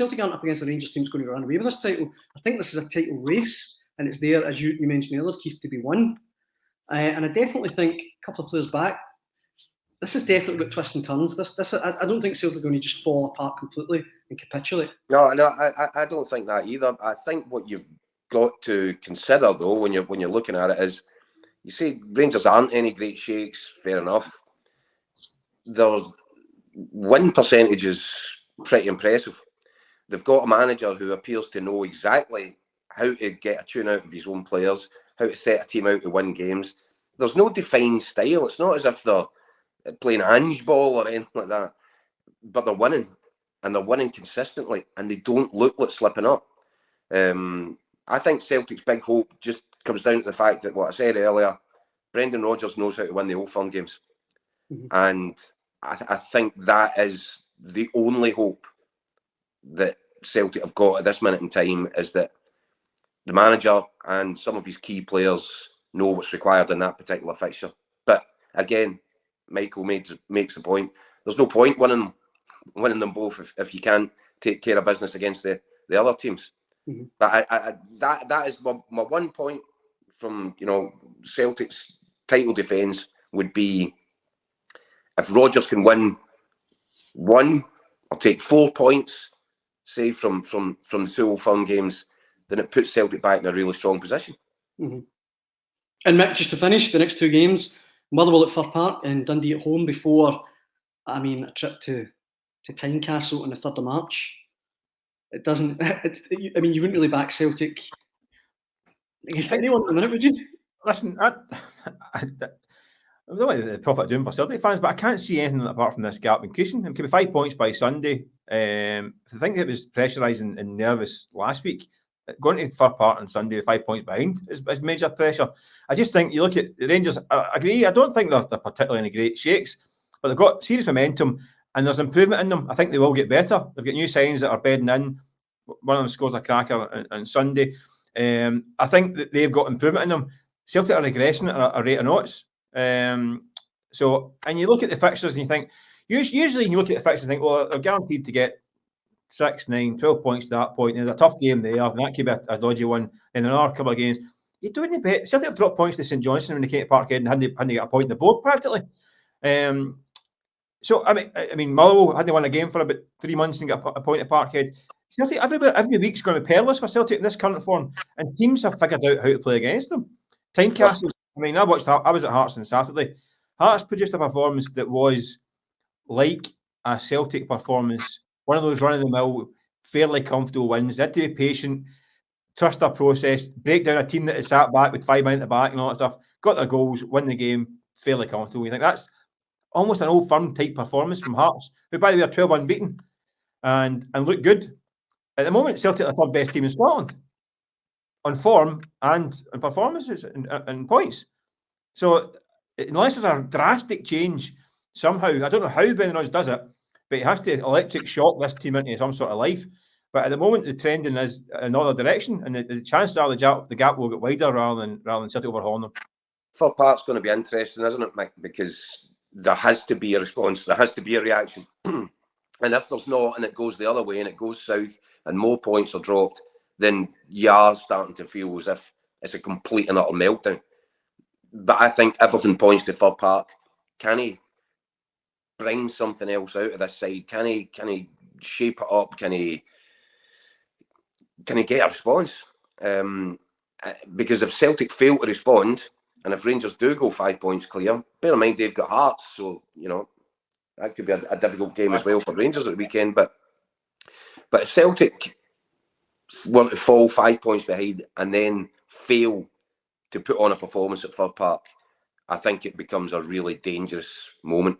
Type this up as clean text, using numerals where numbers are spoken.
Celtic aren't up against a Rangers team that's going to run away with this title. I think this is a title race, and it's there, as you mentioned earlier, Keith, to be won. And I definitely think a couple of players back, this is definitely got twists and turns. I don't think Celtic are going to just fall apart completely and capitulate. No, I don't think that either. I think what you've got to consider, though, when you're looking at it, is you see Rangers aren't any great shakes. Fair enough. Their win percentage is pretty impressive. They've got a manager who appears to know exactly how to get a tune out of his own players, how to set a team out to win games. There's no defined style. It's not as if they're playing Ange ball or anything like that, but they're winning, and they're winning consistently, and they don't look like slipping up. I think Celtic's big hope just comes down to the fact that what I said earlier, Brendan Rodgers knows how to win the Old Firm games. Mm-hmm. And I think that is the only hope that Celtic have got at this minute in time, is that the manager and some of his key players know what's required in that particular fixture. But again, Michael makes the point. There's no point winning them both if you can't take care of business against the other teams. Mm-hmm. But that is my one point from Celtic's title defence would be, if Rodgers can win one or take 4 points, say from the 2 Old Firm games, then it puts Celtic back in a really strong position. Mm-hmm. And Mick, just to finish, the next 2 games, Motherwell at Fir Park and Dundee at home before, a trip to Tynecastle on the 3rd of March. It doesn't, you wouldn't really back Celtic against anyone at the minute, would you? Listen, I don't know what the profit doing for Celtic fans, but I can't see anything apart from this gap increasing. It could be 5 points by Sunday. I think it was pressurising and nervous last week. Going to Fir Park on Sunday with 5 points behind is major pressure. I just think you look at the Rangers, I agree, I don't think they're particularly any great shakes, but they've got serious momentum and there's improvement in them. I think they will get better. They've got new signs that are bedding in. One of them scores a cracker on Sunday. I think that they've got improvement in them. Celtic are regressing at a rate of knots. And you look at the fixtures and you think, usually you look at the fixtures and think, well, they're guaranteed to get 6, 9, 12 points to that point. There's a tough game there, and that could be a dodgy one. And there are a couple of games. You don't need to bet. Celtic have dropped points to St Johnstone when they came to Parkhead and hadn't got a point on the board practically. Motherwell hadn't won a game for about 3 months and got a point at Parkhead. Celtic, every week's going to be perilous for Celtic in this current form, and teams have figured out how to play against them. Tynecastle, I was at Hearts on Saturday. Hearts produced a performance that was like a Celtic performance, one of those run-of-the-mill, fairly comfortable wins. They had to be patient, trust their process, break down a team that had sat back with 5 men at the back and all that stuff, got their goals, win the game, fairly comfortable. You think that's almost an Old Firm type performance from Hearts, who, by the way, are 12 unbeaten and look good. At the moment, Celtic are the 3rd best team in Scotland on form and performances and points. So unless there's a drastic change somehow, I don't know how Brendan Rodgers does it, but he has to electric shock this team into some sort of life. But at the moment, the trending is another direction, and the chances are the gap will get wider rather than Celtic overhauling them. Fir Park's going to be interesting, isn't it, Mick? Because there has to be a response, there has to be a reaction. And if there's not, and it goes the other way, and it goes south, and more points are dropped, then you are starting to feel as if it's a complete and utter meltdown. But I think everything points to Fir Park. Can he bring something else out of this side? Can he shape it up? Can he get a response? Because if Celtic fail to respond, and if Rangers do go 5 points clear, bear in mind they've got Hearts, so that could be a difficult game as well for Rangers at the weekend. But if Celtic were to fall 5 points behind and then fail to put on a performance at Fir Park, I think it becomes a really dangerous moment.